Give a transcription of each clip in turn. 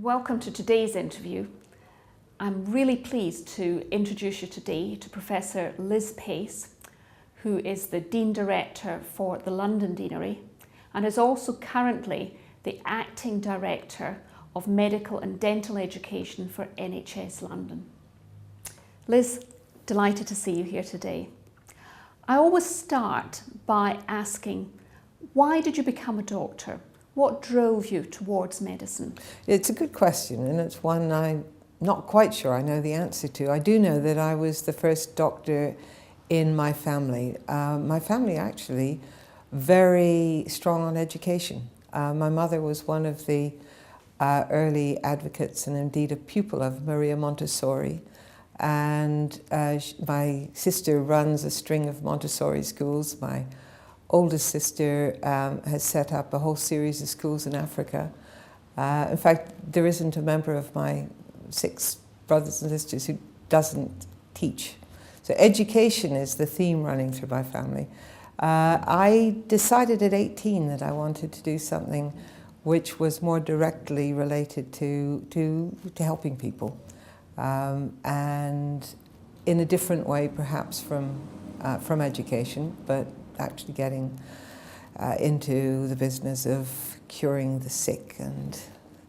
Welcome to today's interview. I'm really pleased to introduce you today to Professor Lis Paice, who is the Dean Director for the London Deanery and is also currently the Acting Director of Medical and Dental Education for NHS London. Lis, delighted to see you here today. I always start by asking, why did you become a doctor? What drove you towards medicine? It's a good question, and it's one I'm not quite sure I know the answer to. I do know that I was the first doctor in my family. My family actually very strong on education. My mother was one of the early advocates and indeed a pupil of Maria Montessori. And my sister runs a string of Montessori schools. My oldest sister has set up a whole series of schools in Africa. In fact, there isn't a member of my 6 brothers and sisters who doesn't teach. So education is the theme running through my family. I decided at 18 that I wanted to do something which was more directly related to helping people, and in a different way perhaps from education, but actually getting into the business of curing the sick, and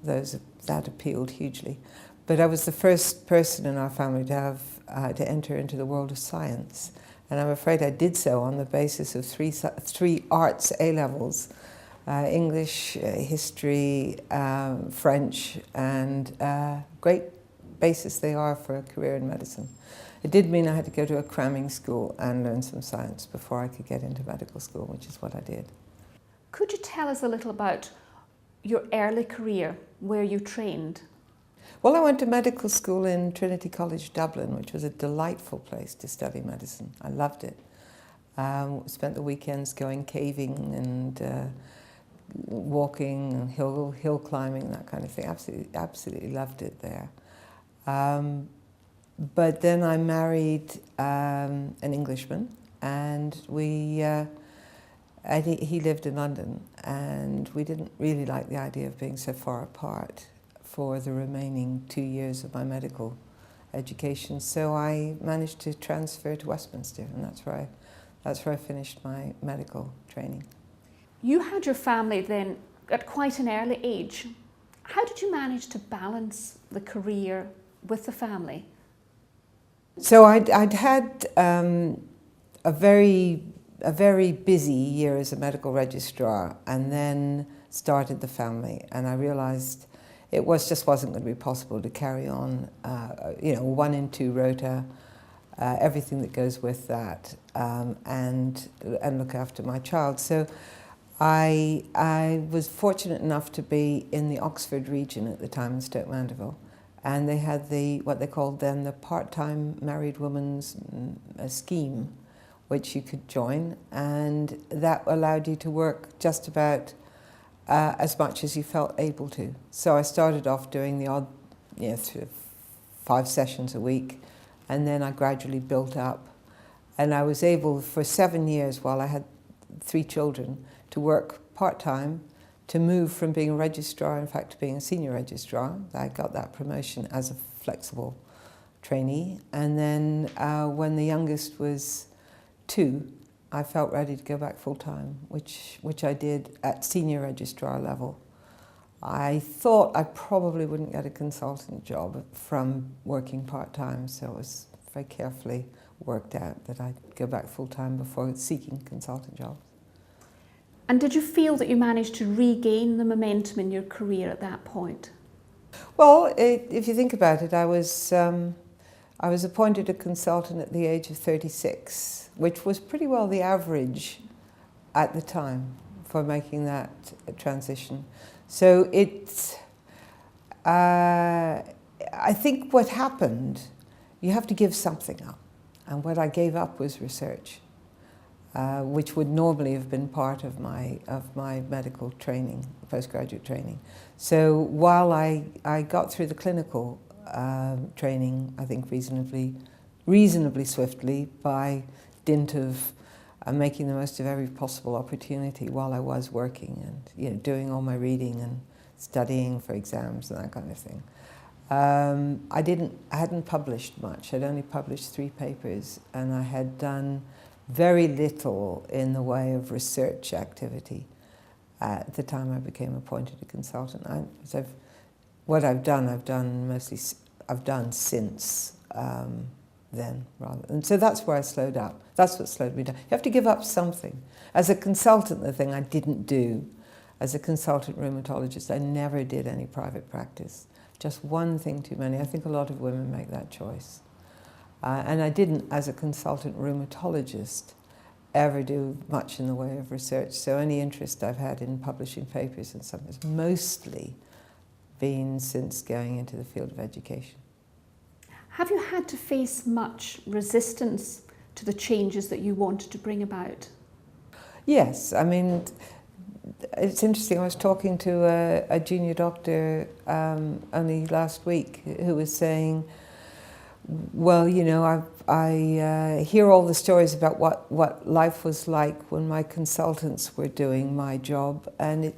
that appealed hugely. But I was the first person in our family to have to enter into the world of science, and I'm afraid I did so on the basis of three arts A-levels, English, history, French, and great basis they are for a career in medicine. It did mean I had to go to a cramming school and learn some science before I could get into medical school, which is what I did. Could you tell us a little about your early career, where you trained? Well, I went to medical school in Trinity College, Dublin, which was a delightful place to study medicine. I loved it. Spent the weekends going caving and walking and hill climbing, that kind of thing. Absolutely loved it there. But then I married an Englishman, and he lived in London, and we didn't really like the idea of being so far apart for the remaining 2 years of my medical education. So I managed to transfer to Westminster, and that's where I finished my medical training. You had your family then at quite an early age. How did you manage to balance the career with the family? So I'd had a very busy year as a medical registrar, and then started the family, and I realised it just wasn't going to be possible to carry on, 1 in 2 rota, everything that goes with that, and look after my child. So I was fortunate enough to be in the Oxford region at the time in Stoke Mandeville. And they had what they called then the part-time married women's scheme, which you could join, and that allowed you to work just about as much as you felt able to. So I started off doing the odd, 5 sessions a week, and then I gradually built up, and I was able for 7 years, while I had 3 children, to work part-time, to move from being a registrar, in fact, to being a senior registrar. I got that promotion as a flexible trainee. And then when the youngest was 2, I felt ready to go back full-time, which I did at senior registrar level. I thought I probably wouldn't get a consultant job from working part-time, so it was very carefully worked out that I'd go back full-time before seeking consultant jobs. And did you feel that you managed to regain the momentum in your career at that point? Well, if you think about it, I was appointed a consultant at the age of 36, which was pretty well the average at the time for making that transition. So I think what happened, you have to give something up. And what I gave up was research. Which would normally have been part of my medical training, postgraduate training. So while I got through the clinical training, I think reasonably swiftly, by dint of making the most of every possible opportunity while I was working, and doing all my reading and studying for exams and that kind of thing. I hadn't published much. I'd only published 3 papers, and I had done very little in the way of research activity at the time I became appointed a consultant. What I've done since then, rather. And so that's where I slowed up. That's what slowed me down. You have to give up something. As a consultant, the thing I didn't do, as a consultant rheumatologist, I never did any private practice. Just one thing too many. I think a lot of women make that choice. And I didn't, as a consultant rheumatologist, ever do much in the way of research. So any interest I've had in publishing papers and stuff has mostly been since going into the field of education. Have you had to face much resistance to the changes that you wanted to bring about? Yes, I mean, it's interesting. I was talking to a junior doctor only last week who was saying, well, you know, I hear all the stories about what life was like when my consultants were doing my job, and it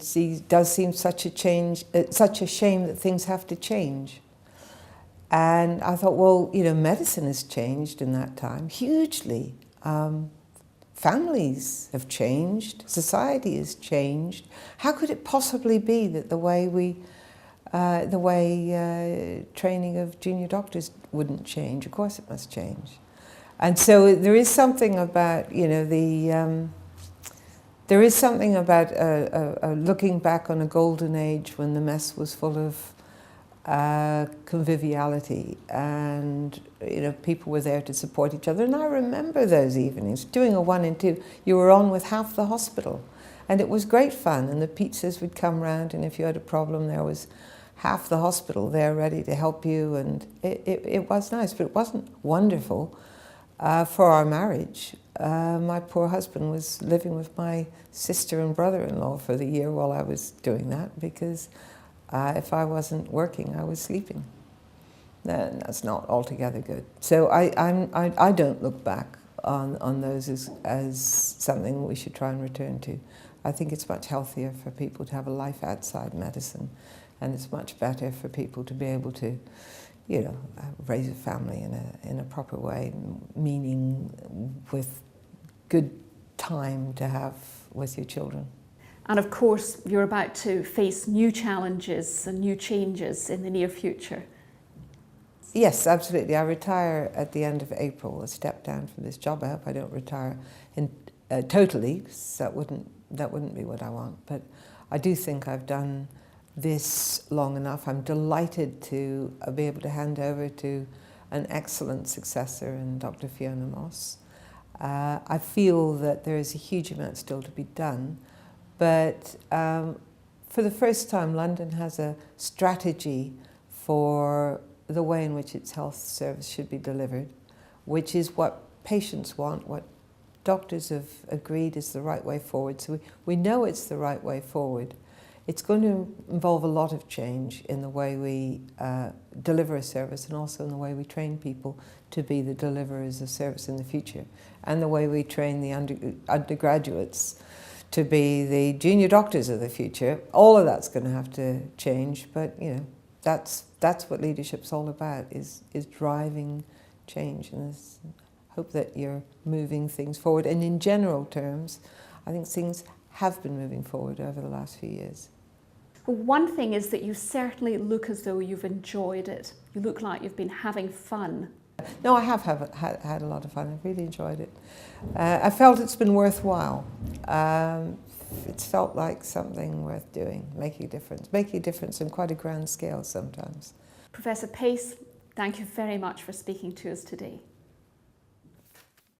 does seem such a shame that things have to change. And I thought, well, you know, medicine has changed in that time hugely. Families have changed, society has changed. How could it possibly be that the way training of junior doctors wouldn't change? Of course it must change. And so there is something about, you know, there is something about looking back on a golden age when the mess was full of conviviality, and you know, people were there to support each other. And I remember those evenings doing a 1 and 2. You were on with half the hospital, and it was great fun. And the pizzas would come round, and if you had a problem, there was half the hospital there ready to help you, and it was nice, but it wasn't wonderful for our marriage. My poor husband was living with my sister and brother-in-law for the year while I was doing that, because if I wasn't working, I was sleeping. And that's not altogether good. So I don't look back on those as something we should try and return to. I think it's much healthier for people to have a life outside medicine, and it's much better for people to be able to, you know, raise a family in a proper way, meaning with good time to have with your children. And of course, you're about to face new challenges and new changes in the near future. Yes, absolutely. I retire at the end of April, a step down from this job. I hope I don't retire totally, because that wouldn't be what I want. But I do think I've done this long enough. I'm delighted to be able to hand over to an excellent successor in Dr. Fiona Moss. I feel that there is a huge amount still to be done, but for the first time, London has a strategy for the way in which its health service should be delivered, which is what patients want, what doctors have agreed is the right way forward. So we know it's the right way forward. It's going to involve a lot of change in the way we deliver a service, and also in the way we train people to be the deliverers of service in the future, and the way we train the undergraduates to be the junior doctors of the future. All of that's going to have to change, but you know, that's what leadership's all about, is driving change, and I hope that you're moving things forward. And in general terms, I think things have been moving forward over the last few years. Well, one thing is that you certainly look as though you've enjoyed it. You look like you've been having fun. No, I have had a lot of fun. I've really enjoyed it. I felt it's been worthwhile. It's felt like something worth doing, making a difference on quite a grand scale sometimes. Professor Paice, thank you very much for speaking to us today.